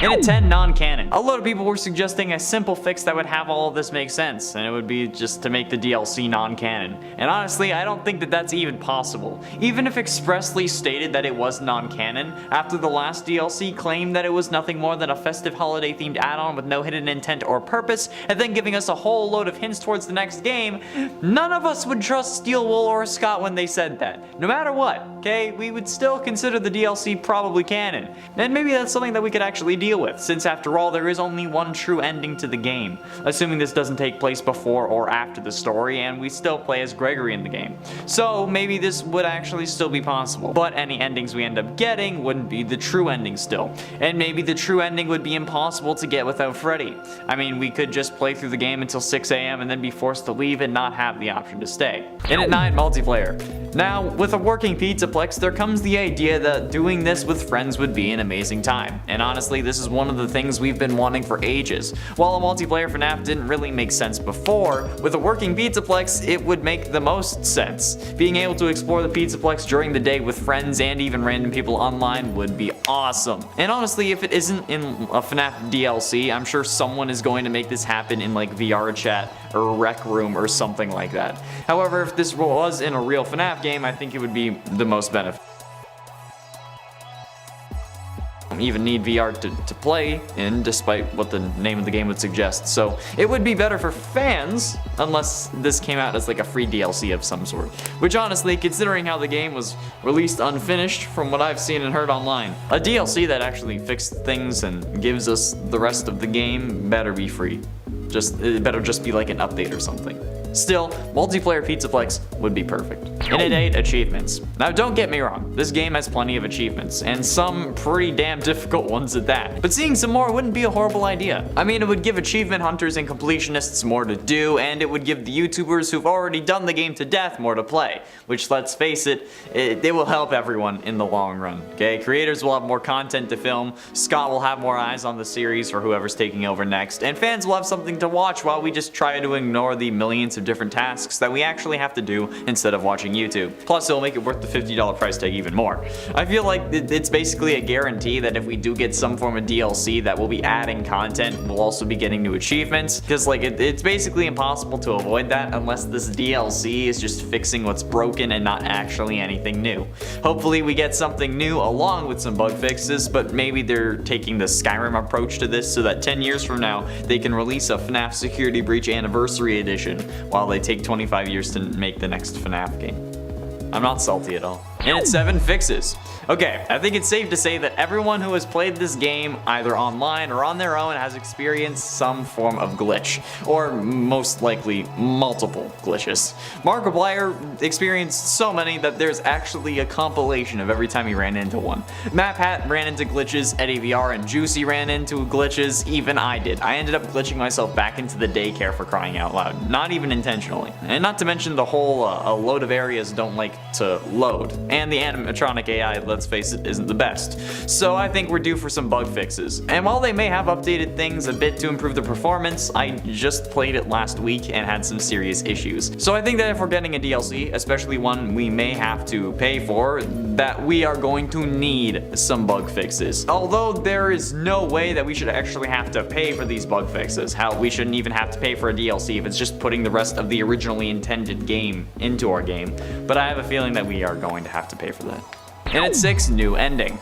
And at 10, non-canon. A lot of people were suggesting a simple fix that would have all of this make sense, and it would be just to make the DLC non-canon. And honestly, I don't think that that's even possible. Even if expressly stated that it was non-canon, after the last DLC claimed that it was nothing more than a festive holiday-themed add-on with no hidden intent or purpose, and then giving us a whole load of hints towards the next game, none of us would trust Steel Wool or Scott when they said that. No matter what, okay, we would still consider the DLC probably canon. And maybe that's something that we could actually deal with, since after all there is only one true ending to the game, assuming this doesn't take place before or after the story and we still play as Gregory in the game. So maybe this would actually still be possible, but any endings we end up getting wouldn't be the true ending still, and maybe the true ending would be impossible to get without Freddy. I mean, we could just play through the game until 6 AM and then be forced to leave and not have the option to stay. And at 9, multiplayer. Now, with a working Pizzaplex, there comes the idea that doing this with friends would be an amazing time, and honestly, this is one of the things we've been wanting for ages. While a multiplayer FNAF didn't really make sense before, with a working Pizzaplex, it would make the most sense. Being able to explore the Pizzaplex during the day with friends and even random people online would be awesome. And honestly, if it isn't in a FNAF DLC, I'm sure someone is going to make this happen in like VR chat or Rec Room or something like that. However, if this was in a real FNAF game, I think it would be the most beneficial. Even need VR to play in, despite what the name of the game would suggest. So it would be better for fans, unless this came out as like a free DLC of some sort. Which honestly, considering how the game was released unfinished from what I've seen and heard online, a DLC that actually fixed things and gives us the rest of the game better be free. It better just be like an update or something. Still, multiplayer Pizzaplex would be perfect. And at 8, achievements. Now don't get me wrong, this game has plenty of achievements, and some pretty damn difficult ones at that. But seeing some more wouldn't be a horrible idea. I mean, it would give achievement hunters and completionists more to do, and it would give the YouTubers who've already done the game to death more to play. Which, let's face it, it will help everyone in the long run, okay? Creators will have more content to film, Scott will have more eyes on the series for whoever's taking over next, and fans will have something to watch while we just try to ignore the millions of different tasks that we actually have to do instead of watching YouTube. Plus, it'll make it worth the $50 price tag even more. I feel like it's basically a guarantee that if we do get some form of DLC that will be adding content, we'll also be getting new achievements, because like it's basically impossible to avoid that unless this DLC is just fixing what's broken and not actually anything new. Hopefully we get something new along with some bug fixes, but maybe they're taking the Skyrim approach to this so that 10 years from now they can release a FNAF Security Breach Anniversary Edition while they take 25 years to make the next FNAF game. I'm not salty at all. And at 7, fixes. Okay, I think it's safe to say that everyone who has played this game, either online or on their own, has experienced some form of glitch, or most likely multiple glitches. Markiplier experienced so many that there's actually a compilation of every time he ran into one. MapHat ran into glitches, EddieVR and Juicy ran into glitches, even I did. I ended up glitching myself back into the daycare for crying out loud, not even intentionally. And not to mention the whole a load of areas don't like to load. And the animatronic AI, let's face it, isn't the best. So I think we're due for some bug fixes. And while they may have updated things a bit to improve the performance, I just played it last week and had some serious issues. So I think that if we're getting a DLC, especially one we may have to pay for, that we are going to need some bug fixes. Although there is no way that we should actually have to pay for these bug fixes. Hell, we shouldn't even have to pay for a DLC if it's just putting the rest of the originally intended game into our game. But I have a feeling that we are going to have to pay for that. And at 6, new ending.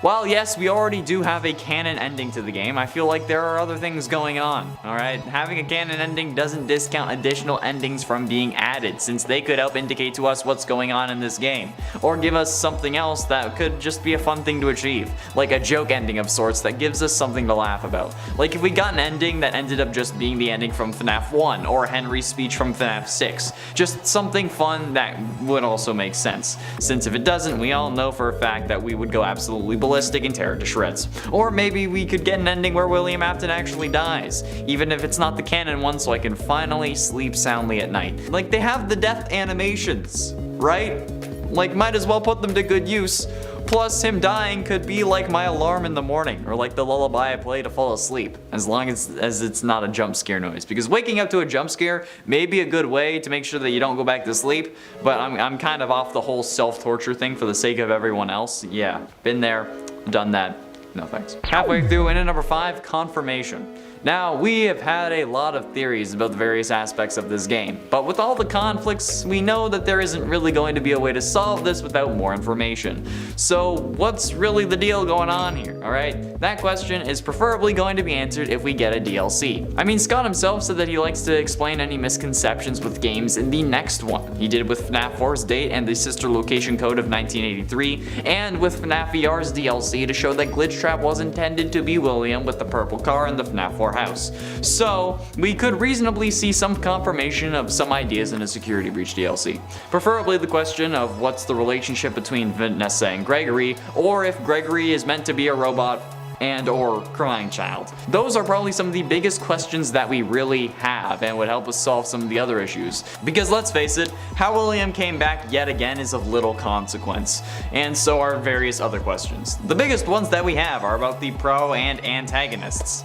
While yes, we already do have a canon ending to the game, I feel like there are other things going on, alright? Having a canon ending doesn't discount additional endings from being added, since they could help indicate to us what's going on in this game, or give us something else that could just be a fun thing to achieve, like a joke ending of sorts that gives us something to laugh about. Like if we got an ending that ended up just being the ending from FNAF 1, or Henry's speech from FNAF 6, just something fun that would also make sense, since if it doesn't, we all know for a fact that we would go absolutely ballistic and tear it to shreds. Or maybe we could get an ending where William Afton actually dies, even if it's not the canon one, so I can finally sleep soundly at night. Like, they have the death animations, right? Like, might as well put them to good use. Plus, him dying could be like my alarm in the morning, or like the lullaby I play to fall asleep, as long as it's not a jump scare noise. Because waking up to a jump scare may be a good way to make sure that you don't go back to sleep, but I'm kind of off the whole self-torture thing for the sake of everyone else. Yeah, been there, done that, No thanks. Halfway through, in at number 5, confirmation. Now, we have had a lot of theories about the various aspects of this game, but with all the conflicts, we know that there isn't really going to be a way to solve this without more information. So, what's really the deal going on here, alright? That question is preferably going to be answered if we get a DLC. I mean, Scott himself said that he likes to explain any misconceptions with games in the next one. He did with FNAF 4's date and the sister location code of 1983, and with FNAF VR's DLC to show that Glitch Trap was intended to be William with the purple car in the FNAF 4 house. So, we could reasonably see some confirmation of some ideas in a Security Breach DLC. Preferably the question of what's the relationship between Vanessa and Gregory, or if Gregory is meant to be a robot and or crying child. Those are probably some of the biggest questions that we really have and would help us solve some of the other issues. Because let's face it, how William came back yet again is of little consequence, and so are various other questions. The biggest ones that we have are about the pro and antagonists.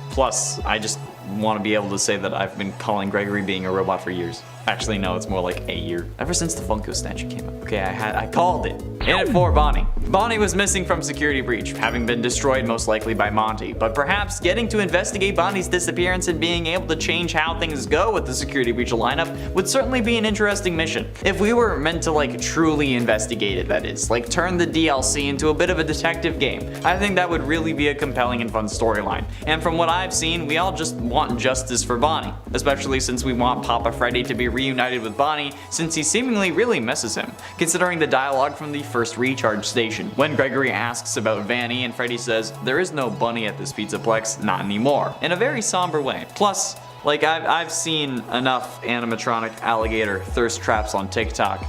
Plus, I just want to be able to say that I've been calling Gregory being a robot for years. Actually, no, it's more like a year. Ever since the Funko statue came out. Okay, I called it. In at 4, Bonnie. Bonnie was missing from Security Breach, having been destroyed most likely by Monty, but perhaps getting to investigate Bonnie's disappearance and being able to change how things go with the Security Breach lineup would certainly be an interesting mission. If we were meant to like truly investigate it, that is, like turn the DLC into a bit of a detective game, I think that would really be a compelling and fun storyline. And from what I've seen, we all just want justice for Bonnie, especially since we want Papa Freddy to be reunited with Bonnie, since he seemingly really misses him, considering the dialogue from the first recharge station, when Gregory asks about Vanny and Freddy says, "There is no bunny at this Pizzaplex, not anymore," in a very somber way. Plus, like I've seen enough animatronic alligator thirst traps on TikTok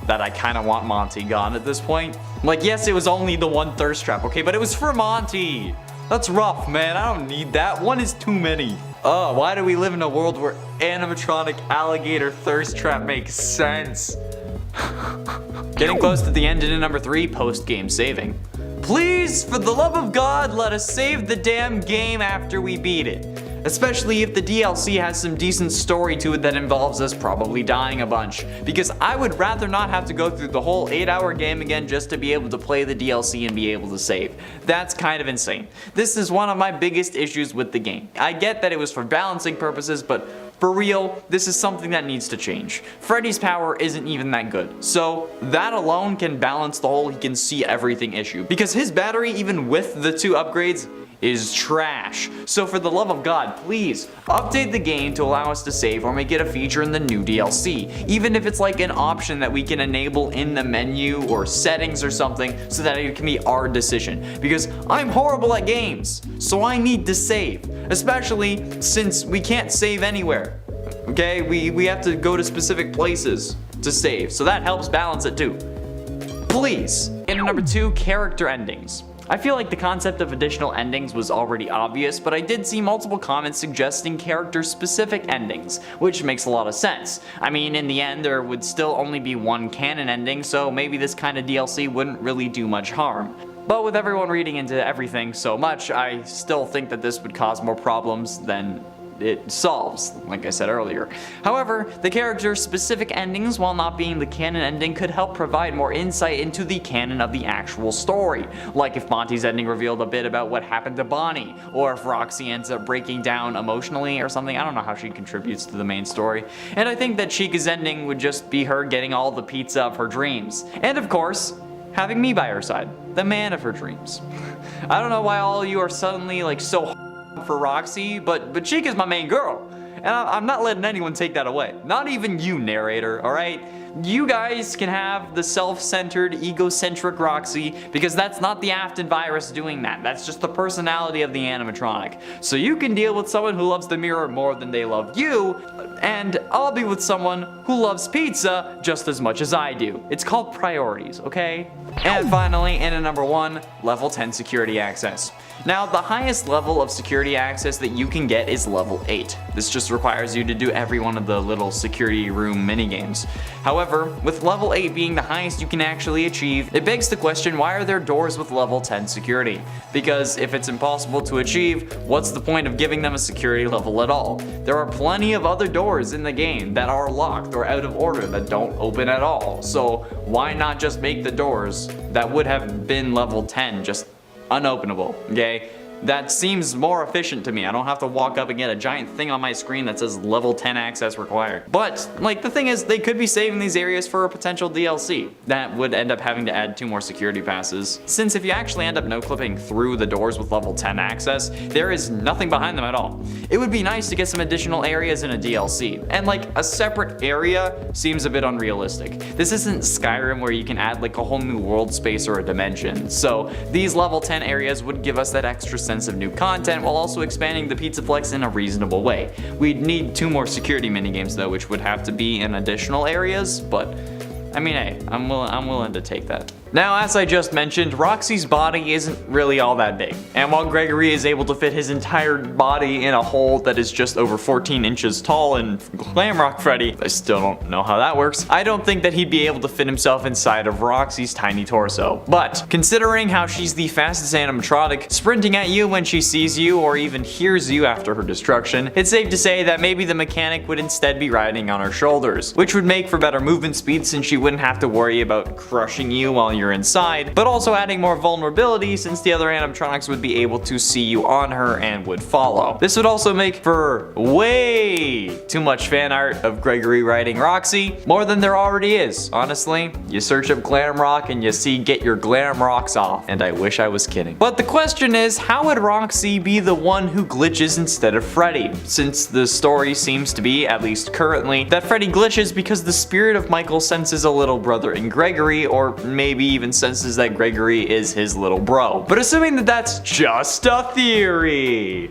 that I kinda want Monty gone at this point. Like, yes, it was only the one thirst trap, okay, but it was for Monty! That's rough, man, I don't need that, one is too many. Oh, why do we live in a world where animatronic alligator thirst trap makes sense? Getting close to the end in number 3, post-game saving. Please, for the love of God, let us save the damn game after we beat it. Especially if the DLC has some decent story to it that involves us probably dying a bunch. Because I would rather not have to go through the whole 8-hour game again just to be able to play the DLC and be able to save. That's kind of insane. This is one of my biggest issues with the game. I get that it was for balancing purposes, but for real, this is something that needs to change. Freddy's power isn't even that good, so that alone can balance the whole he can see everything issue. Because his battery, even with the 2 upgrades, is trash. So for the love of God, please update the game to allow us to save or make it a feature in the new DLC. Even if it's like an option that we can enable in the menu or settings or something so that it can be our decision. Because I'm horrible at games, so I need to save. Especially since we can't save anywhere. Okay, we have to go to specific places to save, so that helps balance it too. Please. And number 2, character endings. I feel like the concept of additional endings was already obvious, but I did see multiple comments suggesting character-specific endings, which makes a lot of sense. I mean, in the end, there would still only be one canon ending, so maybe this kind of DLC wouldn't really do much harm. But with everyone reading into everything so much, I still think that this would cause more problems than it solves, like I said earlier. However, the character's specific endings, while not being the canon ending, could help provide more insight into the canon of the actual story. Like if Monty's ending revealed a bit about what happened to Bonnie, or if Roxy ends up breaking down emotionally or something. I don't know how she contributes to the main story. And I think that Chica's ending would just be her getting all the pizza of her dreams. And of course, having me by her side, the man of her dreams. I don't know why all of you are suddenly like so for Roxy, but Chica's my main girl, and I'm not letting anyone take that away. Not even you, narrator, alright? You guys can have the self-centered, egocentric Roxy, because that's not the Afton virus doing that. That's just the personality of the animatronic. So you can deal with someone who loves the mirror more than they love you, and I'll be with someone who loves pizza just as much as I do. It's called priorities, okay? And finally, in at number 1, level 10 security access. Now, the highest level of security access that you can get is level 8. This just requires you to do every one of the little security room minigames. However, with level 8 being the highest you can actually achieve, it begs the question, why are there doors with level 10 security? Because if it's impossible to achieve, what's the point of giving them a security level at all? There are plenty of other doors in the game that are locked or out of order that don't open at all. So why not just make the doors that would have been level 10 just unopenable, okay? That seems more efficient to me. I don't have to walk up and get a giant thing on my screen that says level 10 access required. But, like, the thing is, they could be saving these areas for a potential DLC. That would end up having to add 2 more security passes. Since if you actually end up no-clipping through the doors with level 10 access, there is nothing behind them at all. It would be nice to get some additional areas in a DLC. And, like, a separate area seems a bit unrealistic. This isn't Skyrim where you can add, like, a whole new world space or a dimension. So, these level 10 areas would give us that extra sense of new content while also expanding the Pizzaplex in a reasonable way. We'd need 2 more security minigames though, which would have to be in additional areas, but I mean, hey, I'm willing to take that. Now, as I just mentioned, Roxy's body isn't really all that big. And while Gregory is able to fit his entire body in a hole that is just over 14 inches tall in Glamrock Freddy, I still don't know how that works, I don't think that he'd be able to fit himself inside of Roxy's tiny torso. But, considering how she's the fastest animatronic, sprinting at you when she sees you or even hears you after her destruction, it's safe to say that maybe the mechanic would instead be riding on her shoulders, which would make for better movement speed since she wouldn't have to worry about crushing you while you're inside, but also adding more vulnerability since the other animatronics would be able to see you on her and would follow. This would also make for way too much fan art of Gregory riding Roxy, more than there already is. Honestly, you search up glam rock and you see get your glam rocks off, and I wish I was kidding. But the question is, how would Roxy be the one who glitches instead of Freddy? Since the story seems to be, at least currently, that Freddy glitches because the spirit of Michael senses a little brother in Gregory, or maybe even senses that Gregory is his little bro. But assuming that that's just a theory,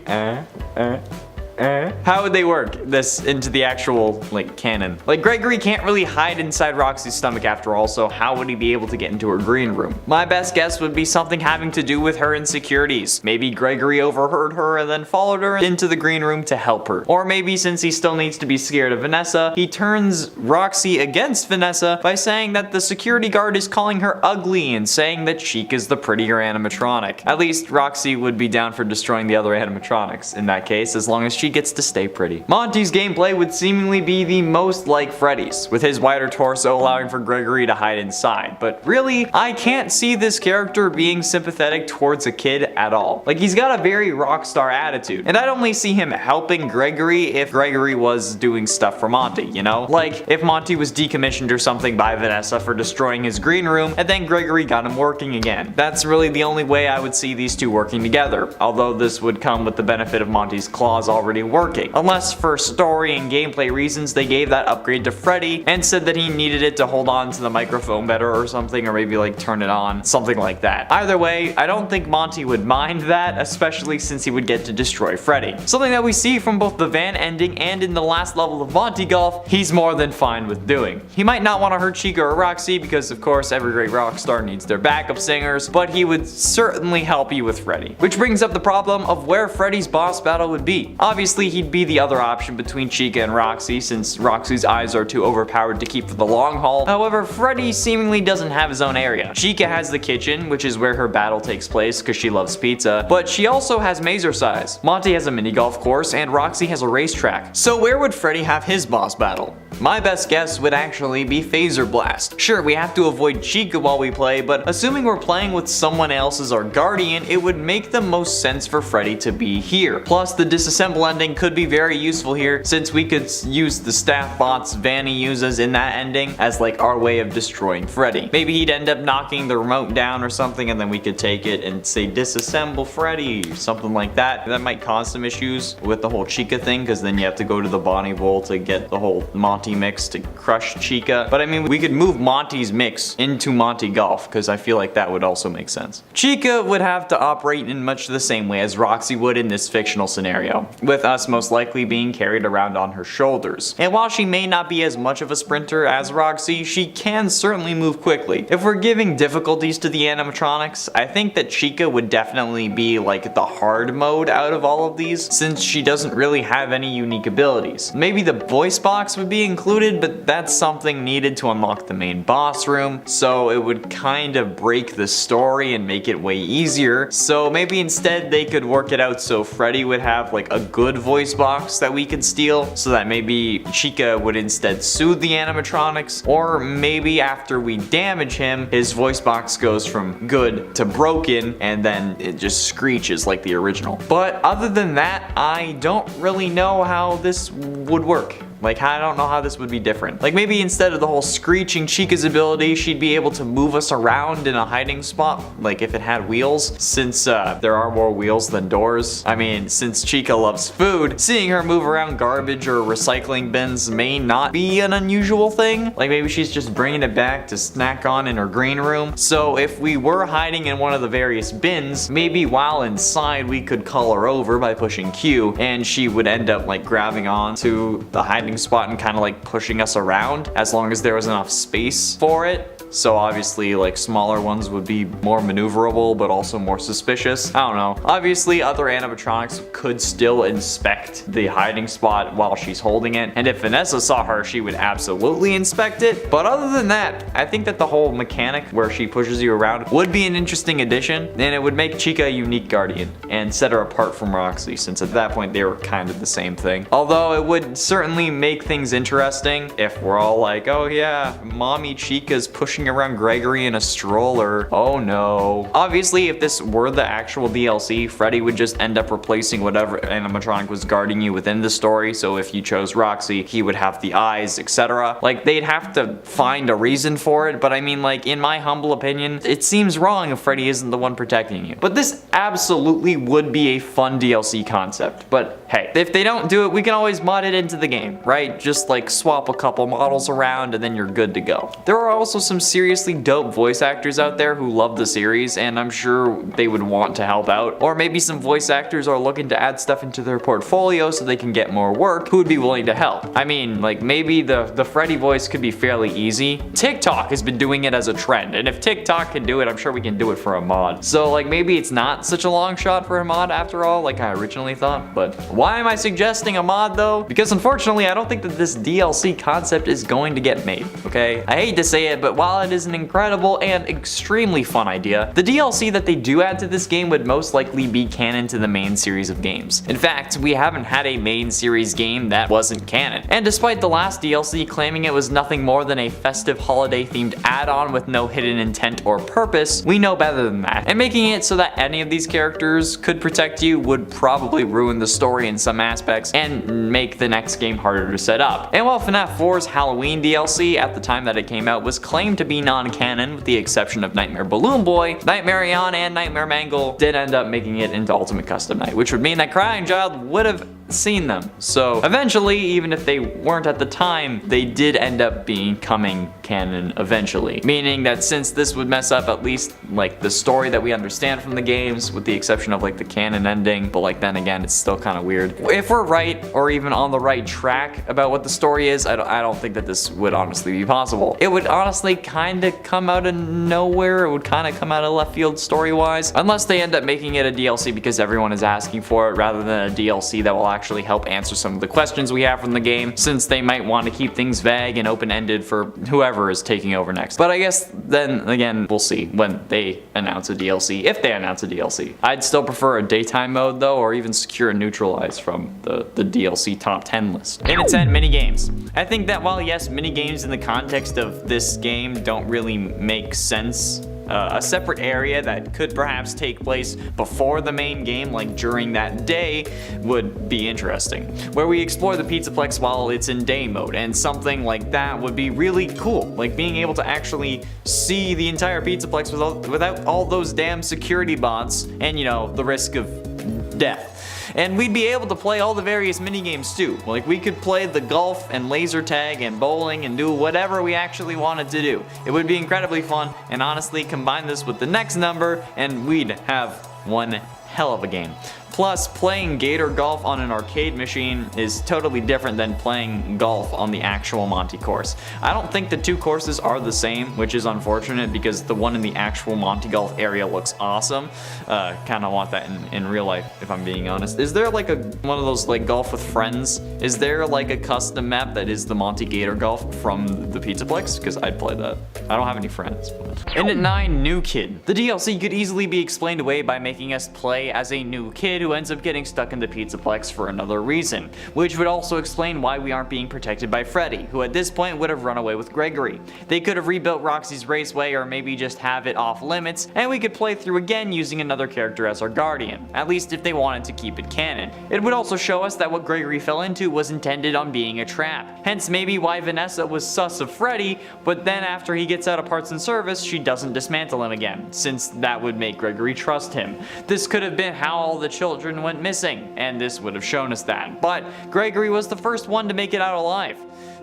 how would they work this into the actual, like, canon? Like, Gregory can't really hide inside Roxy's stomach after all, so how would he be able to get into her green room? My best guess would be something having to do with her insecurities. Maybe Gregory overheard her and then followed her into the green room to help her. Or maybe since he still needs to be scared of Vanessa, he turns Roxy against Vanessa by saying that the security guard is calling her ugly and saying that Chica is the prettier animatronic. At least Roxy would be down for destroying the other animatronics in that case, as long as she gets to stay pretty. Monty's gameplay would seemingly be the most like Freddy's, with his wider torso allowing for Gregory to hide inside. But really, I can't see this character being sympathetic towards a kid at all. Like, he's got a very rockstar attitude, and I'd only see him helping Gregory if Gregory was doing stuff for Monty, you know? Like, if Monty was decommissioned or something by Vanessa for destroying his green room, and then Gregory got him working again. That's really the only way I would see these two working together, although this would come with the benefit of Monty's claws already working. Unless for story and gameplay reasons they gave that upgrade to Freddy and said that he needed it to hold on to the microphone better or something, or maybe like turn it on, something like that. Either way, I don't think Monty would mind that, especially since he would get to destroy Freddy. Something that we see from both the van ending and in the last level of Monty Golf, he's more than fine with doing. He might not want to hurt Chica or Roxy because of course every great rock star needs their backup singers, but he would certainly help you with Freddy. Which brings up the problem of where Freddy's boss battle would be. Obviously he'd be the other option between Chica and Roxy, since Roxy's eyes are too overpowered to keep for the long haul. However, Freddy seemingly doesn't have his own area. Chica has the kitchen, which is where her battle takes place because she loves pizza, but she also has Mazer Size. Monty has a mini golf course, and Roxy has a racetrack. So where would Freddy have his boss battle? My best guess would actually be Phaser Blast. Sure, we have to avoid Chica while we play, but assuming we're playing with someone else as our guardian, it would make the most sense for Freddy to be here. Plus, the disassemble ending could be very useful here, since we could use the staff bots Vanny uses in that ending as like our way of destroying Freddy. Maybe he'd end up knocking the remote down or something, and then we could take it and say disassemble Freddy, something like that. That might cause some issues with the whole Chica thing, because then you have to go to the Bonnie Bowl to get the whole Monty mix to crush Chica. But I mean, we could move Monty's mix into Monty Golf, because I feel like that would also make sense. Chica would have to operate in much the same way as Roxy would in this fictional scenario, with us most likely being carried around on her shoulders. And while she may not be as much of a sprinter as Roxy, she can certainly move quickly. If we're giving difficulties to the animatronics, I think that Chica would definitely be like the hard mode out of all of these, since she doesn't really have any unique abilities. Maybe the voice box would be included, but that's something needed to unlock the main boss room, so it would kind of break the story and make it way easier. So maybe instead they could work it out so Freddy would have like a good voice box that we could steal, so that maybe Chica would instead soothe the animatronics, or maybe after we damage him, his voice box goes from good to broken, and then it just screeches like the original. But other than that, I don't really know how this would work. Like, I don't know how this would be different. Like, maybe instead of the whole screeching Chica's ability, she'd be able to move us around in a hiding spot, like if it had wheels, since there are more wheels than doors. I mean, since Chica loves food, seeing her move around garbage or recycling bins may not be an unusual thing. Like, maybe she's just bringing it back to snack on in her green room. So if we were hiding in one of the various bins, maybe while inside we could call her over by pushing Q, and she would end up like grabbing on to the hiding spot and kind of like pushing us around, as long as there was enough space for it. So obviously like smaller ones would be more maneuverable, but also more suspicious. I don't know. Obviously other animatronics could still inspect the hiding spot while she's holding it, and if Vanessa saw her, she would absolutely inspect it. But other than that, I think that the whole mechanic where she pushes you around would be an interesting addition, and it would make Chica a unique guardian and set her apart from Roxy, since at that point they were kind of the same thing. Although it would certainly make things interesting if we're all like, oh yeah, mommy Chica's pushing around Gregory in a stroller. Oh no. Obviously, if this were the actual DLC, Freddy would just end up replacing whatever animatronic was guarding you within the story. So if you chose Roxy, he would have the eyes, etc. Like, they'd have to find a reason for it, but I mean, like, in my humble opinion, it seems wrong if Freddy isn't the one protecting you. But this absolutely would be a fun DLC concept. But hey, if they don't do it, we can always mod it into the game, right? Just like swap a couple models around and then you're good to go. There are also some seriously dope voice actors out there who love the series, and I'm sure they would want to help out. Or maybe some voice actors are looking to add stuff into their portfolio so they can get more work, who would be willing to help. I mean, like, maybe the Freddy voice could be fairly easy. TikTok has been doing it as a trend, and if TikTok can do it, I'm sure we can do it for a mod. So like, maybe it's not such a long shot for a mod after all, like I originally thought. But why am I suggesting a mod though? Because unfortunately, I don't think that this DLC concept is going to get made, okay? I hate to say it, but while it is an incredible and extremely fun idea, the DLC that they do add to this game would most likely be canon to the main series of games. In fact, we haven't had a main series game that wasn't canon. And despite the last DLC claiming it was nothing more than a festive holiday themed add-on with no hidden intent or purpose, we know better than that. And making it so that any of these characters could protect you would probably ruin the story in some aspects and make the next game harder to set up. And while FNAF 4's Halloween DLC at the time that it came out was claimed to be non-canon with the exception of Nightmare Balloon Boy, Nightmare Eon and Nightmare Mangle did end up making it into Ultimate Custom Night, which would mean that Crying Child would have seen them. So eventually, even if they weren't at the time, they did end up becoming canon eventually. Meaning that since this would mess up at least like the story that we understand from the games, with the exception of like the canon ending, but like then again, it's still kind of weird. If we're right, or even on the right track about what the story is, I don't think that this would honestly be possible. It would honestly kind of come out of nowhere. It would kind of come out of left field story-wise, unless they end up making it a DLC because everyone is asking for it, rather than a DLC that will actually help answer some of the questions we have from the game, since they might want to keep things vague and open-ended for whoever is taking over next. But I guess then again, we'll see when they announce a DLC, if they announce a DLC. I'd still prefer a daytime mode though, or even secure and neutralize from the DLC top 10 list. And it's 10 mini-games. I think that while yes, mini-games in the context of this game don't really make sense, a separate area that could perhaps take place before the main game, like during that day, would be interesting. Where we explore the Pizzaplex while it's in day mode, and something like that would be really cool. Like being able to actually see the entire Pizzaplex without all those damn security bots and, you know, the risk of death. And we'd be able to play all the various mini-games too. Like we could play the golf and laser tag and bowling and do whatever we actually wanted to do. It would be incredibly fun, and honestly, combine this with the next number and we'd have one hell of a game. Plus, playing Gator Golf on an arcade machine is totally different than playing golf on the actual Monty course. I don't think the two courses are the same, which is unfortunate because the one in the actual Monty Golf area looks awesome. Kind of want that in real life, if I'm being honest. Is there like one of those like golf with friends? Is there like a custom map that is the Monty Gator Golf from the Pizzaplex? Because I'd play that. I don't have any friends. And at 9, New Kid. The DLC could easily be explained away by making us play as a new kid who ends up getting stuck in the Pizzaplex for another reason, which would also explain why we aren't being protected by Freddy, who at this point would have run away with Gregory. They could have rebuilt Roxy's Raceway or maybe just have it off limits, and we could play through again using another character as our guardian, at least if they wanted to keep it canon. It would also show us that what Gregory fell into was intended on being a trap, hence maybe why Vanessa was sus of Freddy, but then after he gets out of parts and service, she doesn't dismantle him again, since that would make Gregory trust him. This could have been how all the children went missing, and this would have shown us that. But Gregory was the first one to make it out alive.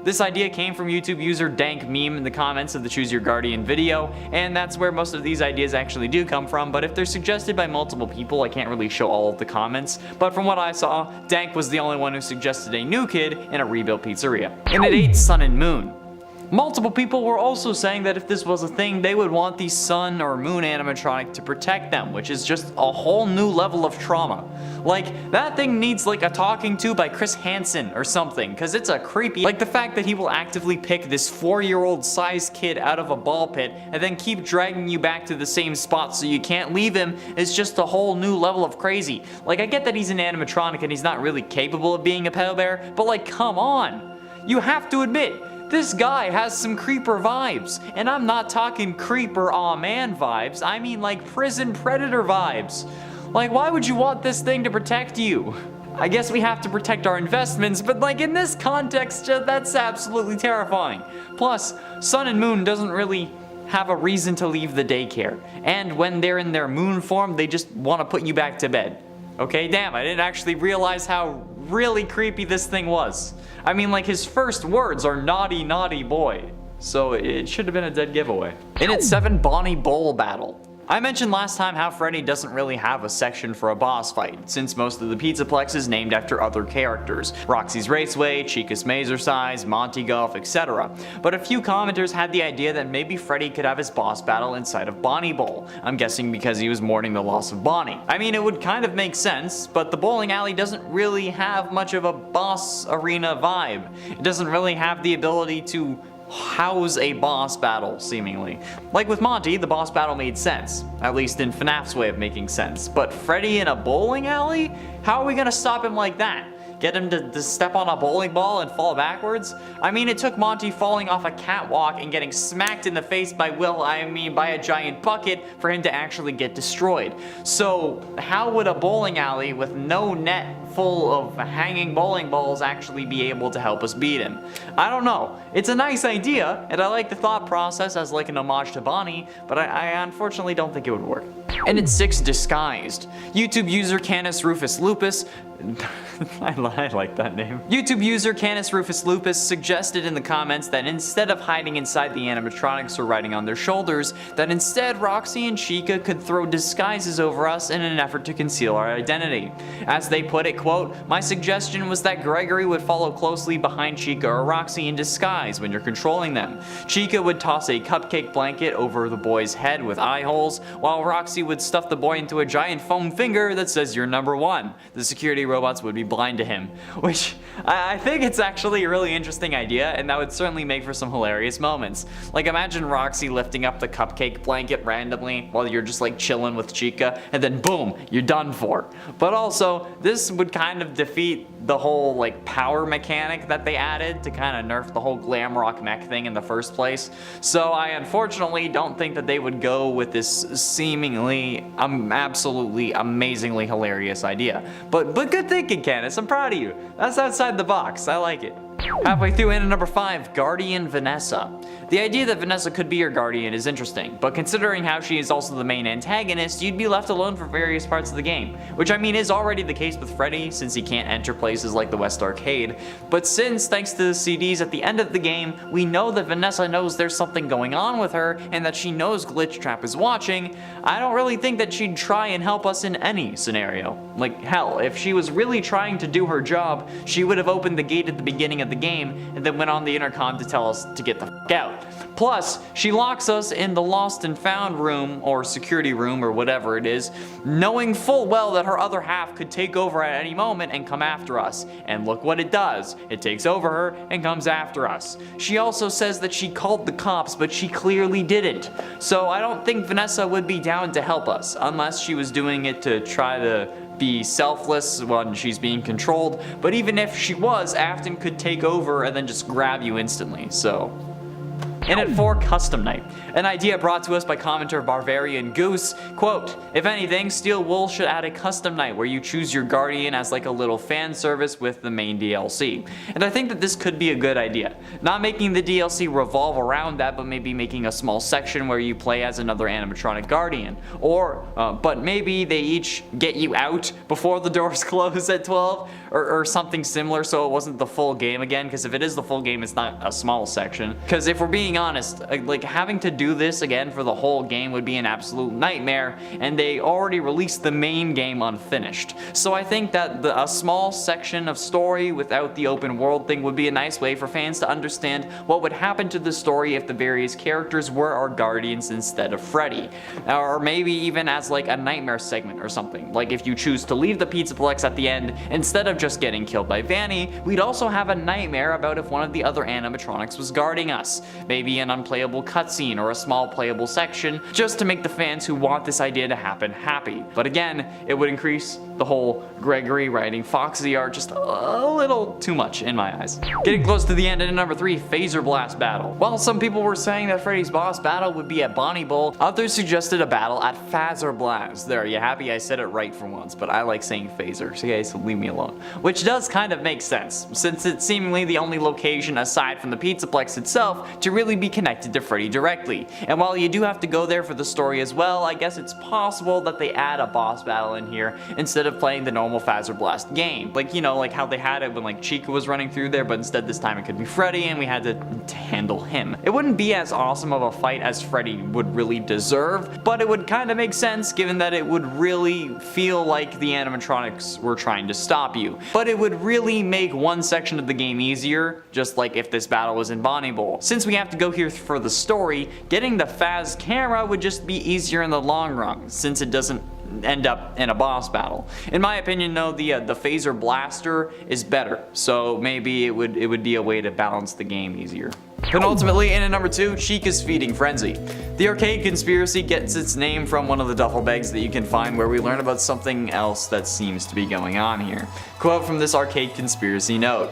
This idea came from YouTube user Dank Meme in the comments of the Choose Your Guardian video, and that's where most of these ideas actually do come from, but if they're suggested by multiple people, I can't really show all of the comments. But from what I saw, Dank was the only one who suggested a new kid in a rebuilt pizzeria. And at 8, Sun and Moon. Multiple people were also saying that if this was a thing, they would want the sun or moon animatronic to protect them, which is just a whole new level of trauma. Like, that thing needs like a talking to by Chris Hansen or something, cause it's a creepy, like the fact that he will actively pick this 4-year-old sized kid out of a ball pit and then keep dragging you back to the same spot so you can't leave him is just a whole new level of crazy. Like, I get that he's an animatronic and he's not really capable of being a pedal bear, but like, come on. You have to admit, this guy has some creeper vibes, and I'm not talking creeper aw man vibes, I mean like prison predator vibes. Like, why would you want this thing to protect you? I guess we have to protect our investments, but like in this context, that's absolutely terrifying. Plus, Sun and Moon doesn't really have a reason to leave the daycare, and when they're in their moon form, they just want to put you back to bed. Okay, damn, I didn't actually realize how really creepy this thing was. I mean, like, his first words are naughty, naughty boy. So it should have been a dead giveaway. And at 7, Bonnie Bowl Battle. I mentioned last time how Freddy doesn't really have a section for a boss fight, since most of the Pizzaplex is named after other characters. Roxy's Raceway, Chica's Mazercise, Monty Golf, etc. But a few commenters had the idea that maybe Freddy could have his boss battle inside of Bonnie Bowl. I'm guessing because he was mourning the loss of Bonnie. I mean, it would kind of make sense, but the bowling alley doesn't really have much of a boss arena vibe. It doesn't really have the ability to house a boss battle, seemingly. Like with Monty, the boss battle made sense, at least in FNAF's way of making sense, but Freddy in a bowling alley? How are we gonna stop him like that? Get him to step on a bowling ball and fall backwards? I mean, it took Monty falling off a catwalk and getting smacked in the face by by a giant bucket for him to actually get destroyed. So how would a bowling alley with no net full of hanging bowling balls actually be able to help us beat him? I don't know. It's a nice idea, and I like the thought process as like an homage to Bonnie, but I unfortunately don't think it would work. And at 6, Disguised. YouTube user Canis Rufus Lupus I like that name. YouTube user Canis Rufus Lupus suggested in the comments that instead of hiding inside the animatronics or riding on their shoulders, that instead Roxy and Chica could throw disguises over us in an effort to conceal our identity. As they put it, quote, "My suggestion was that Gregory would follow closely behind Chica or Roxy in disguise when you're controlling them. Chica would toss a cupcake blanket over the boy's head with eye holes, while Roxy would stuff the boy into a giant foam finger that says you're number one. The security robots would be blind to him," which I think it's actually a really interesting idea, and that would certainly make for some hilarious moments. Like, imagine Roxy lifting up the cupcake blanket randomly while you're just like chilling with Chica, and then boom, you're done for. But also, this would kind of defeat the whole like power mechanic that they added to kind of nerf the whole glam rock mech thing in the first place. So I unfortunately don't think that they would go with this seemingly absolutely amazingly hilarious idea. But good thinking, Canis. I'm proud of you. That's outside the box. I like it. Halfway through, and at number 5, Guardian Vanessa. The idea that Vanessa could be your guardian is interesting, but considering how she is also the main antagonist, you'd be left alone for various parts of the game, which I mean is already the case with Freddy since he can't enter places like the West Arcade, but since, thanks to the CDs at the end of the game, we know that Vanessa knows there's something going on with her and that she knows Glitchtrap is watching, I don't really think that she'd try and help us in any scenario. Like hell, if she was really trying to do her job, she would have opened the gate at the beginning of the game and then went on the intercom to tell us to get the f out. Plus, she locks us in the lost and found room, or security room, or whatever it is, knowing full well that her other half could take over at any moment and come after us. And look what it does. It takes over her and comes after us. She also says that she called the cops, but she clearly didn't. So I don't think Vanessa would be down to help us, unless she was doing it to try to be selfless when she's being controlled, but even if she was, Afton could take over and then just grab you instantly, so. And at 4, Custom Night. An idea brought to us by commenter Barbarian Goose. Quote, if anything, Steel Wool should add a custom night where you choose your guardian as like a little fan service with the main DLC. And I think that this could be a good idea. Not making the DLC revolve around that, but maybe making a small section where you play as another animatronic guardian. Or, but maybe they each get you out before the doors close at 12, or something similar so it wasn't the full game again, because if it is the full game, it's not a small section. Because if we're being honest, like having to do this again for the whole game would be an absolute nightmare, and they already released the main game unfinished. So I think that a small section of story without the open world thing would be a nice way for fans to understand what would happen to the story if the various characters were our guardians instead of Freddy. Or maybe even as like a nightmare segment or something. Like if you choose to leave the Pizzaplex at the end, instead of just getting killed by Vanny, we'd also have a nightmare about if one of the other animatronics was guarding us. Maybe an unplayable cutscene or a small playable section, just to make the fans who want this idea to happen happy. But again, it would increase the whole Gregory writing Foxy art just a little too much in my eyes. Getting close to the end, and at number 3, Phaser Blast Battle. While some people were saying that Freddy's boss battle would be at Bonnie Bowl, others suggested a battle at Phaser Blast. There, you happy I said it right for once, but I like saying Phaser, so leave me alone. Which does kind of make sense, since it's seemingly the only location aside from the Pizzaplex itself to really be connected to Freddy directly. And while you do have to go there for the story as well, I guess it's possible that they add a boss battle in here instead of playing the normal Phaser Blast game. Like, you know, like how they had it when like Chica was running through there, but instead this time it could be Freddy and we had to handle him. It wouldn't be as awesome of a fight as Freddy would really deserve, but it would kind of make sense given that it would really feel like the animatronics were trying to stop you. But it would really make one section of the game easier, just like if this battle was in Bonnie Bowl. Since we have to go here for the story, getting the Phaz camera would just be easier in the long run, since it doesn't end up in a boss battle. In my opinion though, the Phaser Blaster is better, so maybe it would be a way to balance the game easier. And ultimately, in at number 2, Chica's Feeding Frenzy. The arcade conspiracy gets its name from one of the duffel bags that you can find where we learn about something else that seems to be going on here. Quote from this arcade conspiracy note.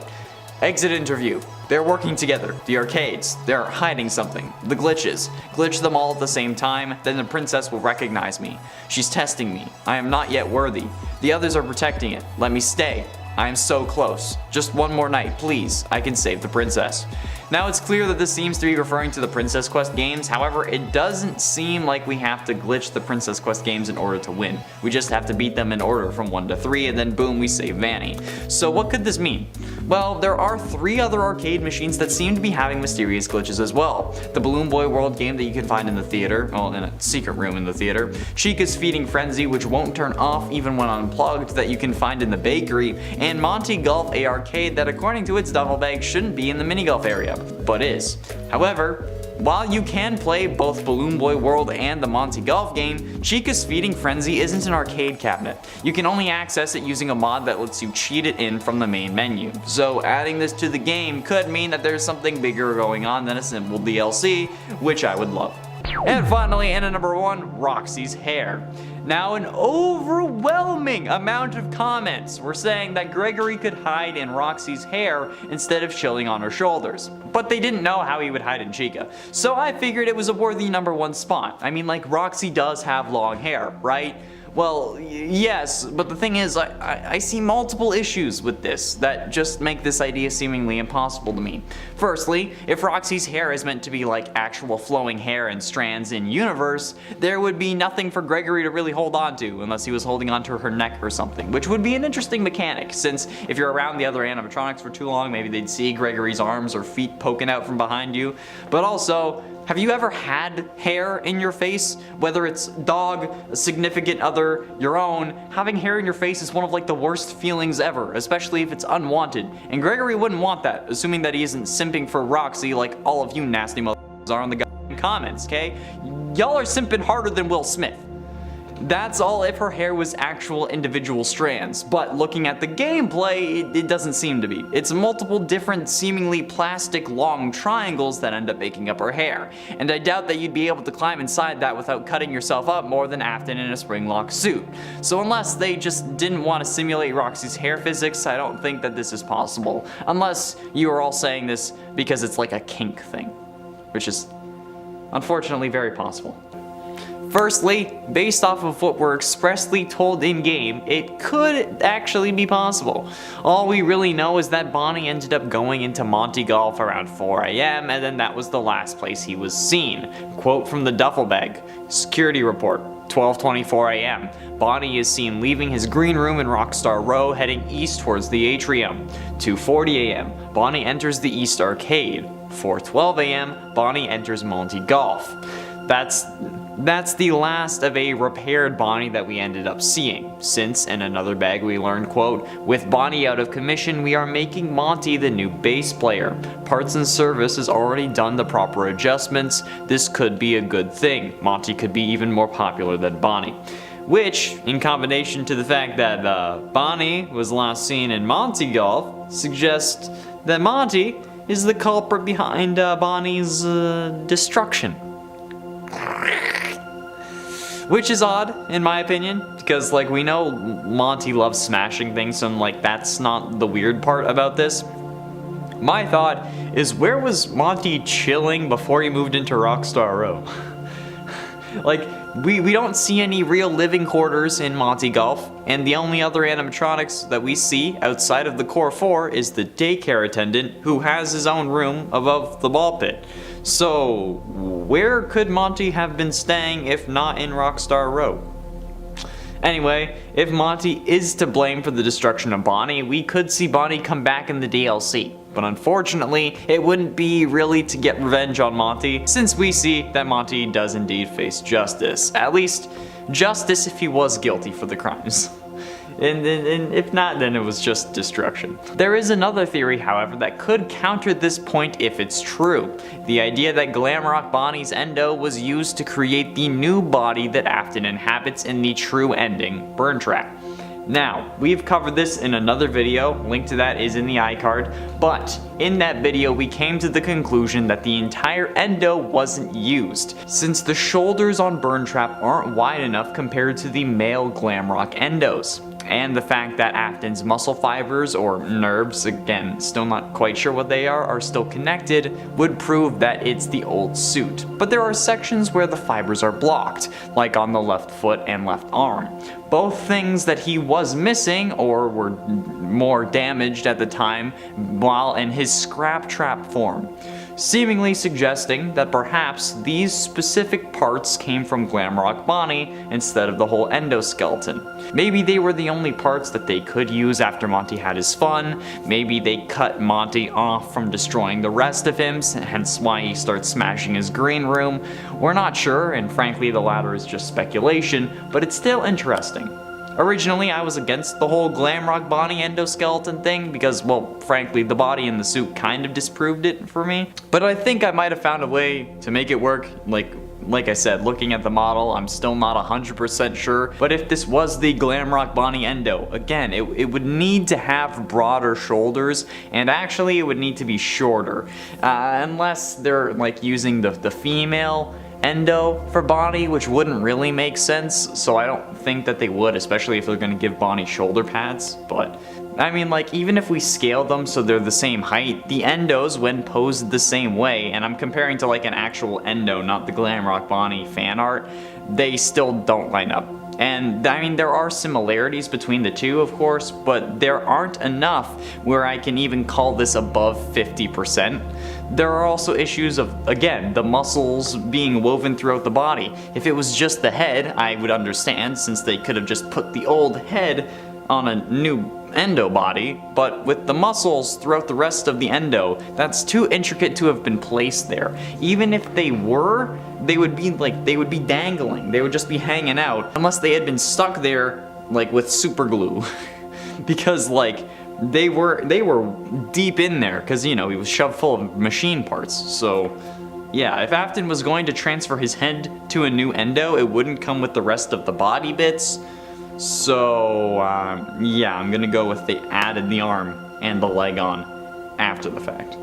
Exit interview. They're working together. The arcades. They're hiding something. The glitches. Glitch them all at the same time, then the princess will recognize me. She's testing me. I am not yet worthy. The others are protecting it. Let me stay. I am so close. Just one more night, please. I can save the princess. Now it's clear that this seems to be referring to the Princess Quest games, however it doesn't seem like we have to glitch the Princess Quest games in order to win. We just have to beat them in order from 1 to 3 and then boom, we save Vanny. So what could this mean? Well, there are 3 other arcade machines that seem to be having mysterious glitches as well. The Balloon Boy World game that you can find in the theater, well in a secret room in the theater, Chica's Feeding Frenzy which won't turn off even when unplugged that you can find in the bakery, and Monty Golf A Arcade that according to its duffel bag shouldn't be in the mini golf area, but is. However, while you can play both Balloon Boy World and the Monty Golf game, Chica's Feeding Frenzy isn't an arcade cabinet. You can only access it using a mod that lets you cheat it in from the main menu. So adding this to the game could mean that there's something bigger going on than a simple DLC, which I would love. And finally, in at number 1, Roxy's hair. Now an overwhelming amount of comments were saying that Gregory could hide in Roxy's hair instead of chilling on her shoulders. But they didn't know how he would hide in Chica. So I figured it was a worthy number 1 spot. I mean, like, Roxy does have long hair, right? Well, yes, but the thing is, I see multiple issues with this that just make this idea seemingly impossible to me. Firstly, if Roxy's hair is meant to be like actual flowing hair and strands in universe, there would be nothing for Gregory to really hold on to unless he was holding onto her neck or something, which would be an interesting mechanic, since if you're around the other animatronics for too long, maybe they'd see Gregory's arms or feet poking out from behind you. But also, have you ever had hair in your face? Whether it's dog, a significant other, your own, having hair in your face is one of like the worst feelings ever, especially if it's unwanted. And Gregory wouldn't want that, assuming that he isn't simping for Roxy like all of you nasty motherfuckers are in the comments, okay? Y'all are simping harder than Will Smith. That's all if her hair was actual individual strands, but looking at the gameplay, it doesn't seem to be. It's multiple different seemingly plastic long triangles that end up making up her hair, and I doubt that you'd be able to climb inside that without cutting yourself up more than Afton in a spring-lock suit. So unless they just didn't want to simulate Roxy's hair physics, I don't think that this is possible. Unless you are all saying this because it's like a kink thing, which is unfortunately very possible. Firstly, based off of what we're expressly told in-game, it could actually be possible. All we really know is that Bonnie ended up going into Monty Golf around 4 AM, and then that was the last place he was seen. Quote from the duffel bag, security report, 12:24 AM. Bonnie is seen leaving his green room in Rockstar Row heading east towards the atrium. 2:40 AM, Bonnie enters the East Arcade. 4:12 AM, Bonnie enters Monty Golf. That's the last of a repaired Bonnie that we ended up seeing, since in another bag we learned, quote, with Bonnie out of commission, we are making Monty the new bass player. Parts and service has already done the proper adjustments. This could be a good thing. Monty could be even more popular than Bonnie. Which, in combination to the fact that Bonnie was last seen in Monty Golf, suggests that Monty is the culprit behind Bonnie's destruction. Which is odd, in my opinion, because like we know Monty loves smashing things, and like that's not the weird part about this. My thought is, where was Monty chilling before he moved into Rockstar Row? Like, we don't see any real living quarters in Monty Golf, and the only other animatronics that we see outside of the core 4 is the daycare attendant, who has his own room above the ball pit. So, where could Monty have been staying if not in Rockstar Row? Anyway, if Monty is to blame for the destruction of Bonnie, we could see Bonnie come back in the DLC. But unfortunately, it wouldn't be really to get revenge on Monty, since we see that Monty does indeed face justice. At least, justice if he was guilty for the crimes. And if not, then it was just destruction. There is another theory, however, that could counter this point if it's true. The idea that Glamrock Bonnie's endo was used to create the new body that Afton inhabits in the true ending, Burn Trap. Now, we've covered this in another video, link to that is in the iCard, but in that video we came to the conclusion that the entire endo wasn't used, since the shoulders on Burn Trap aren't wide enough compared to the male Glamrock endos. And the fact that Afton's muscle fibers, or nerves, again, still not quite sure what they are still connected, would prove that it's the old suit. But there are sections where the fibers are blocked, like on the left foot and left arm. Both things that he was missing, or were more damaged at the time, while in his scrap trap form. Seemingly suggesting that perhaps these specific parts came from Glamrock Bonnie instead of the whole endoskeleton. Maybe they were the only parts that they could use after Monty had his fun. Maybe they cut Monty off from destroying the rest of him, hence why he starts smashing his green room. We're not sure, and frankly the latter is just speculation, but it's still interesting. Originally, I was against the whole Glamrock Bonnie endoskeleton thing because, well, frankly, the body in the suit kind of disproved it for me. But I think I might have found a way to make it work. Like I said, looking at the model, I'm still not 100% sure. But if this was the Glamrock Bonnie endo, again, it would need to have broader shoulders, and actually it would need to be shorter. Unless they're like using the female endo for Bonnie, which wouldn't really make sense, so I don't think that they would, especially if they're gonna give Bonnie shoulder pads. But I mean, like, even if we scale them so they're the same height, the endos, when posed the same way, and I'm comparing to like an actual endo, not the Glamrock Bonnie fan art, they still don't line up And I mean, there are similarities between the two, of course, but there aren't enough where I can even call this above 50%. There are also issues of, again, the muscles being woven throughout the body. If it was just the head, I would understand, since they could have just put the old head on a new endo body, but with the muscles throughout the rest of the endo, that's too intricate to have been placed there. Even if they were, they would be dangling. They would just be hanging out, unless they had been stuck there like with super glue. Because like they were deep in there, because you know, he was shoved full of machine parts. So yeah, if Afton was going to transfer his head to a new endo, it wouldn't come with the rest of the body bits. So, yeah, I'm gonna go with they added the arm and the leg on after the fact.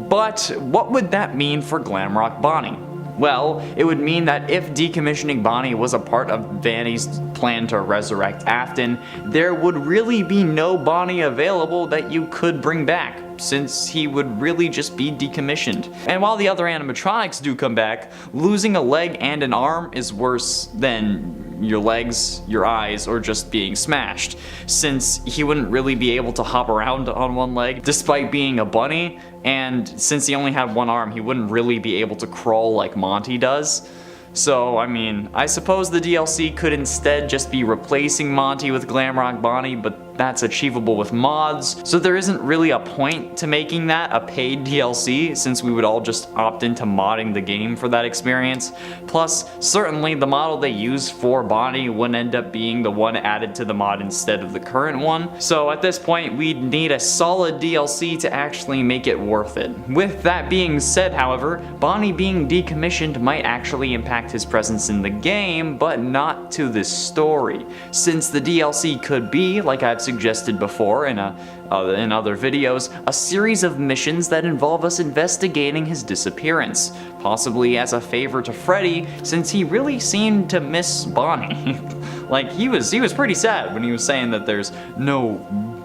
But what would that mean for Glamrock Bonnie? Well, it would mean that if decommissioning Bonnie was a part of Vanny's plan to resurrect Afton, there would really be no Bonnie available that you could bring back, since he would really just be decommissioned. And while the other animatronics do come back, losing a leg and an arm is worse than your legs, your eyes, or just being smashed, since he wouldn't really be able to hop around on one leg despite being a bunny, and since he only had one arm, he wouldn't really be able to crawl like Monty does. So, I mean, I suppose the DLC could instead just be replacing Monty with Glamrock Bonnie, but that's achievable with mods, so there isn't really a point to making that a paid DLC, since we would all just opt into modding the game for that experience. Plus, certainly the model they use for Bonnie wouldn't end up being the one added to the mod instead of the current one. So at this point, we'd need a solid DLC to actually make it worth it. With that being said, however, Bonnie being decommissioned might actually impact his presence in the game, but not to this story, since the DLC could be, like I've suggested before in other videos, a series of missions that involve us investigating his disappearance, possibly as a favor to Freddy, since he really seemed to miss Bonnie. Like, he was pretty sad when he was saying that there's no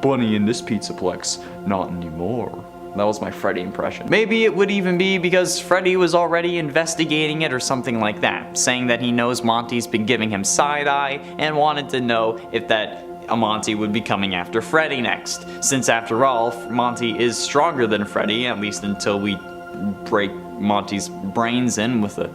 bunny in this Pizzaplex, not anymore. That was my Freddy impression. Maybe it would even be because Freddy was already investigating it or something like that, saying that he knows Monty's been giving him side-eye and wanted to know if that Monty would be coming after Freddy next, since after all, Monty is stronger than Freddy, at least until we break Monty's brains in with a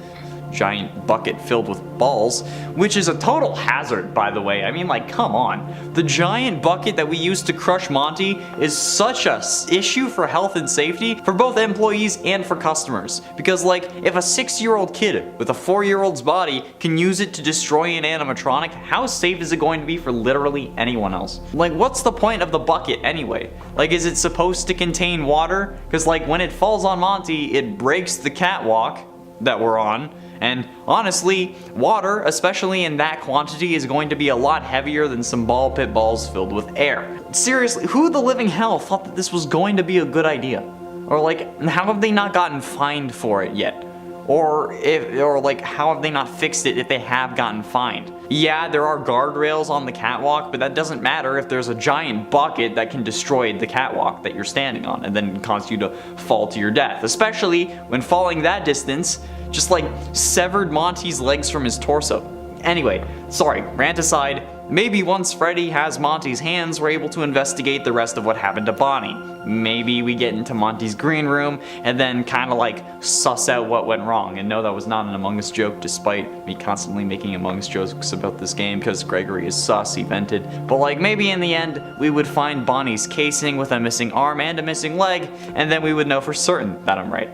giant bucket filled with balls, which is a total hazard, by the way. I mean, like, come on. The giant bucket that we use to crush Monty is such a issue for health and safety for both employees and for customers. Because, like, if a 6-year-old kid with a 4-year-old's body can use it to destroy an animatronic, how safe is it going to be for literally anyone else? Like, what's the point of the bucket anyway? Like, is it supposed to contain water? Because, like, when it falls on Monty, it breaks the catwalk that we're on. And honestly, water, especially in that quantity, is going to be a lot heavier than some ball pit balls filled with air. Seriously, who the living hell thought that this was going to be a good idea? Or like, how have they not gotten fined for it yet? Or like, how have they not fixed it if they have gotten fined? Yeah, there are guardrails on the catwalk, but that doesn't matter if there's a giant bucket that can destroy the catwalk that you're standing on and then cause you to fall to your death. Especially when falling that distance just like severed Monty's legs from his torso. Anyway, sorry, rant aside, maybe once Freddy has Monty's hands, we're able to investigate the rest of what happened to Bonnie. Maybe we get into Monty's green room and then kind of like suss out what went wrong. And no, that was not an Among Us joke, despite me constantly making Among Us jokes about this game because Gregory is sus, he vented. But like, maybe in the end, we would find Bonnie's casing with a missing arm and a missing leg, and then we would know for certain that I'm right.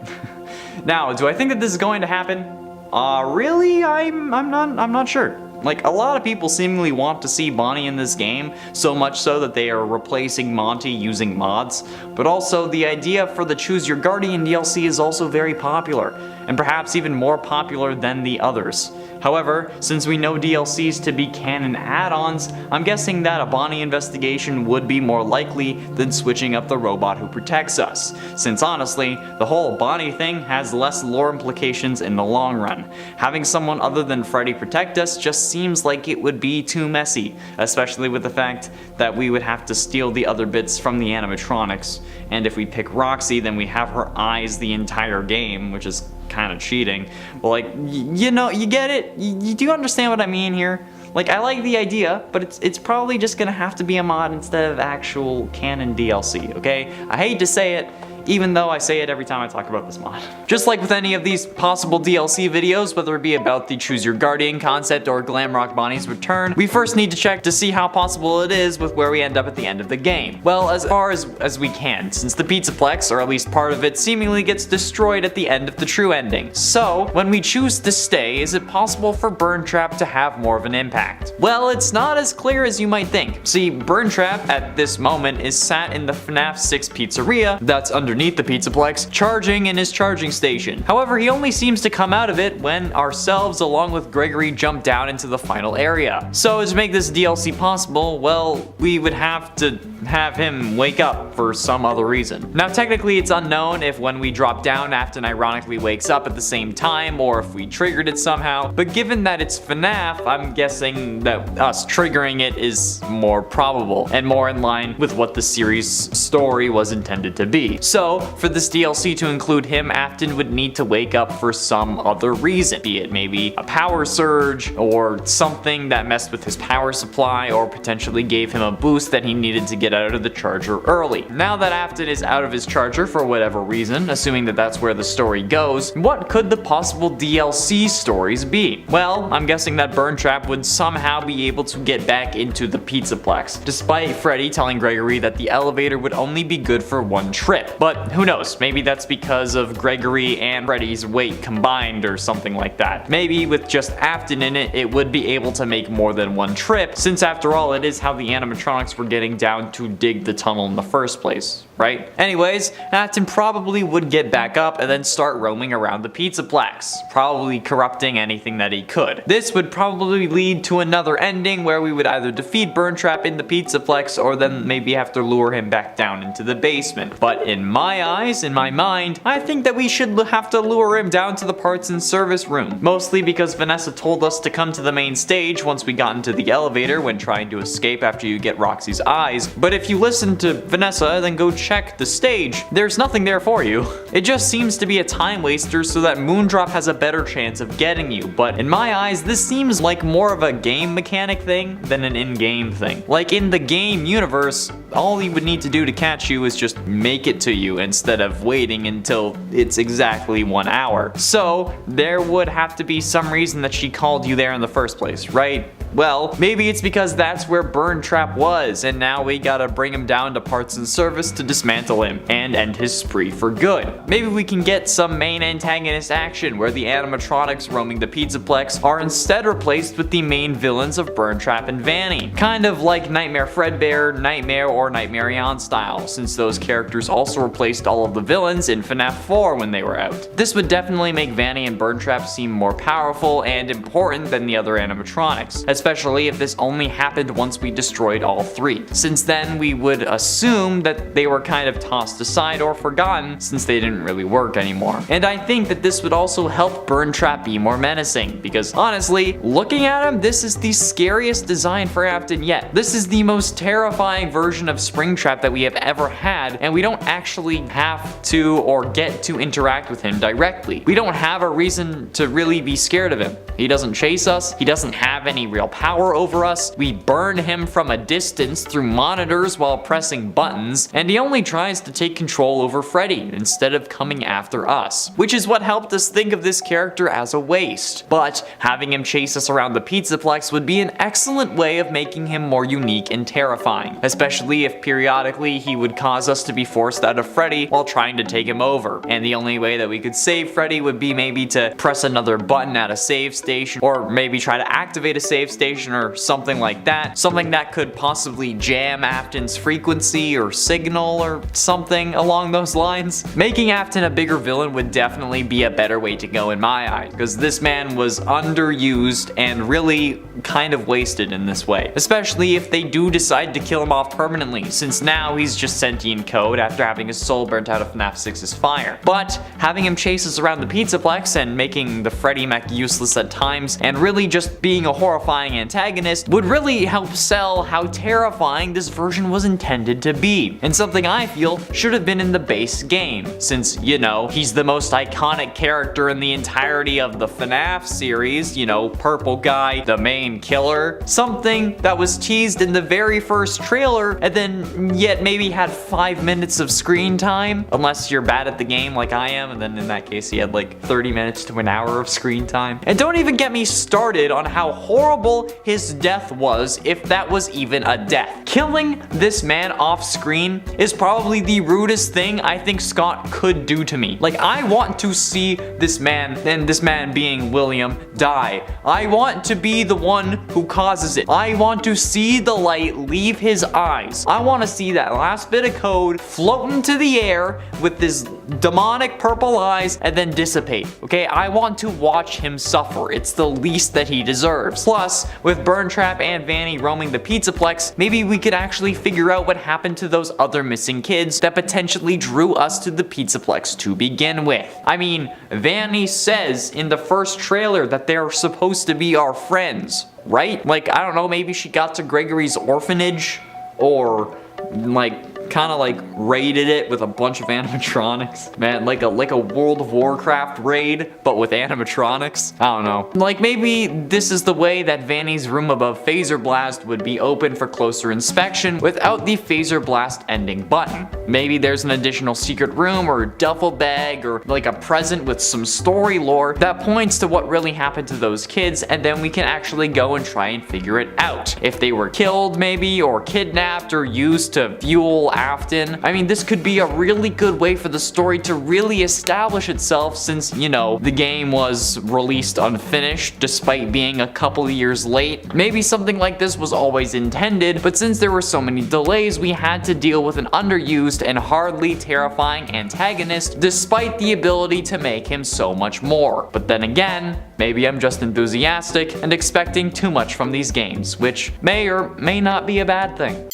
Now, do I think that this is going to happen? Really? I'm not sure. Like, a lot of people seemingly want to see Bonnie in this game, so much so that they are replacing Monty using mods, but also the idea for the Choose Your Guardian DLC is also very popular, and perhaps even more popular than the others. However, since we know DLCs to be canon add-ons, I'm guessing that a Bonnie investigation would be more likely than switching up the robot who protects us, since honestly, the whole Bonnie thing has less lore implications in the long run. Having someone other than Freddy protect us just seems like it would be too messy, especially with the fact that we would have to steal the other bits from the animatronics, and if we pick Roxy, then we have her eyes the entire game, which is kind of cheating. But like, you know, you get it? Do you understand what I mean here? Like, I like the idea, but it's probably just gonna have to be a mod instead of actual canon DLC, okay? I hate to say it, even though I say it every time I talk about this mod. Just like with any of these possible DLC videos, whether it be about the Choose Your Guardian concept or Glamrock Bonnie's return, we first need to check to see how possible it is with where we end up at the end of the game. Well, as far as we can, since the Pizzaplex, or at least part of it, seemingly gets destroyed at the end of the true ending. So, when we choose to stay, is it possible for Burn Trap to have more of an impact? Well, it's not as clear as you might think. See, Burn Trap at this moment is sat in the FNAF 6 pizzeria that's underneath the Pizzaplex, charging in his charging station. However, he only seems to come out of it when ourselves along with Gregory jump down into the final area. So to make this DLC possible, well, we would have to have him wake up for some other reason. Now technically it's unknown if when we drop down Afton ironically wakes up at the same time or if we triggered it somehow, but given that it's FNAF, I'm guessing that us triggering it is more probable and more in line with what the series story was intended to be. So for this DLC to include him, Afton would need to wake up for some other reason, be it maybe a power surge or something that messed with his power supply or potentially gave him a boost that he needed to get out of the charger early. Now that Afton is out of his charger for whatever reason, assuming that that's where the story goes, what could the possible DLC stories be? Well, I'm guessing that Burn Trap would somehow be able to get back into the Pizzaplex, despite Freddy telling Gregory that the elevator would only be good for one trip. But who knows, maybe that's because of Gregory and Freddy's weight combined or something like that. Maybe with just Afton in it, it would be able to make more than one trip, since after all it is how the animatronics were getting down to dig the tunnel in the first place, right? Anyways, Afton probably would get back up and then start roaming around the Pizzaplex, probably corrupting anything that he could. This would probably lead to another ending where we would either defeat Burn Trap in the Pizzaplex or then maybe have to lure him back down into the basement. But in my eyes, in my mind, I think that we should have to lure him down to the parts and service room. Mostly because Vanessa told us to come to the main stage once we got into the elevator when trying to escape after you get Roxy's eyes. But if you listen to Vanessa, then go check the stage. There's nothing there for you. It just seems to be a time waster so that Moondrop has a better chance of getting you. But in my eyes, this seems like more of a game mechanic thing than an in-game thing. Like in the game universe, all he would need to do to catch you is just make it to you instead of waiting until it's exactly 1 hour. So there would have to be some reason that she called you there in the first place, right? Well, maybe it's because that's where Burn Trap was, and now we gotta bring him down to parts and service to dismantle him and end his spree for good. Maybe we can get some main antagonist action where the animatronics roaming the Pizzaplex are instead replaced with the main villains of Burn Trap and Vanny. Kind of like Nightmare Fredbear, Nightmare, or Nightmarion style, since those characters also replaced all of the villains in FNAF 4 when they were out. This would definitely make Vanny and Burn Trap seem more powerful and important than the other animatronics, especially if this only happened once we destroyed all three, since then we would assume that they were kind of tossed aside or forgotten since they didn't really work anymore. And I think that this would also help Burn Trap be more menacing, because honestly, looking at him, this is the scariest design for Afton yet. This is the most terrifying version of Springtrap that we have ever had, and we don't actually have to or get to interact with him directly. We don't have a reason to really be scared of him. He doesn't chase us, he doesn't have any real power over us, we burn him from a distance through monitors while pressing buttons, and he only tries to take control over Freddy instead of coming after us, which is what helped us think of this character as a waste. But having him chase us around the Pizzaplex would be an excellent way of making him more unique and terrifying, especially if periodically he would cause us to be forced out of Freddy while trying to take him over, and the only way that we could save Freddy would be maybe to press another button at a save station, or maybe try to activate a save station or something like that, something that could possibly jam Afton's frequency or signal or something along those lines. Making Afton a bigger villain would definitely be a better way to go in my eyes, because this man was underused and really kind of wasted in this way, especially if they do decide to kill him off permanently, since now he's just sentient code after having his soul burnt out of FNAF 6's fire. But having him chase us around the Pizzaplex and making the Freddy mech useless at times and really just being a horrifying terrifying antagonist would really help sell how terrifying this version was intended to be, and something I feel should have been in the base game, since, you know, he's the most iconic character in the entirety of the FNAF series, you know, purple guy, the main killer. Something that was teased in the very first trailer and then yet maybe had 5 minutes of screen time, unless you're bad at the game like I am, and then in that case he had like 30 minutes to an hour of screen time. And don't even get me started on how horrible his death was, if that was even a death. Killing this man off screen is probably the rudest thing I think Scott could do to me. Like, I want to see this man, and this man being William, die. I want to be the one who causes it. I want to see the light leave his eyes. I want to see that last bit of code float into the air with his demonic purple eyes and then dissipate. Okay, I want to watch him suffer. It's the least that he deserves. Plus, with Burntrap and Vanny roaming the Pizzaplex, maybe we could actually figure out what happened to those other missing kids that potentially drew us to the Pizzaplex to begin with. I mean, Vanny says in the first trailer that they're supposed to be our friends, right? Like, I don't know, maybe she got to Gregory's orphanage, or like kind of like raided it with a bunch of animatronics. Man, like a World of Warcraft raid, but with animatronics. I don't know. Like, maybe this is the way that Vanny's room above Phaser Blast would be open for closer inspection without the Phaser Blast ending button. Maybe there's an additional secret room or duffel bag or like a present with some story lore that points to what really happened to those kids, and then we can actually go and try and figure it out. If they were killed maybe, or kidnapped, or used to fuel Afton. I mean, this could be a really good way for the story to really establish itself, since, you know, the game was released unfinished despite being a couple years late. Maybe something like this was always intended, but since there were so many delays, we had to deal with an underused and hardly terrifying antagonist despite the ability to make him so much more. But then again, maybe I'm just enthusiastic and expecting too much from these games, which may or may not be a bad thing.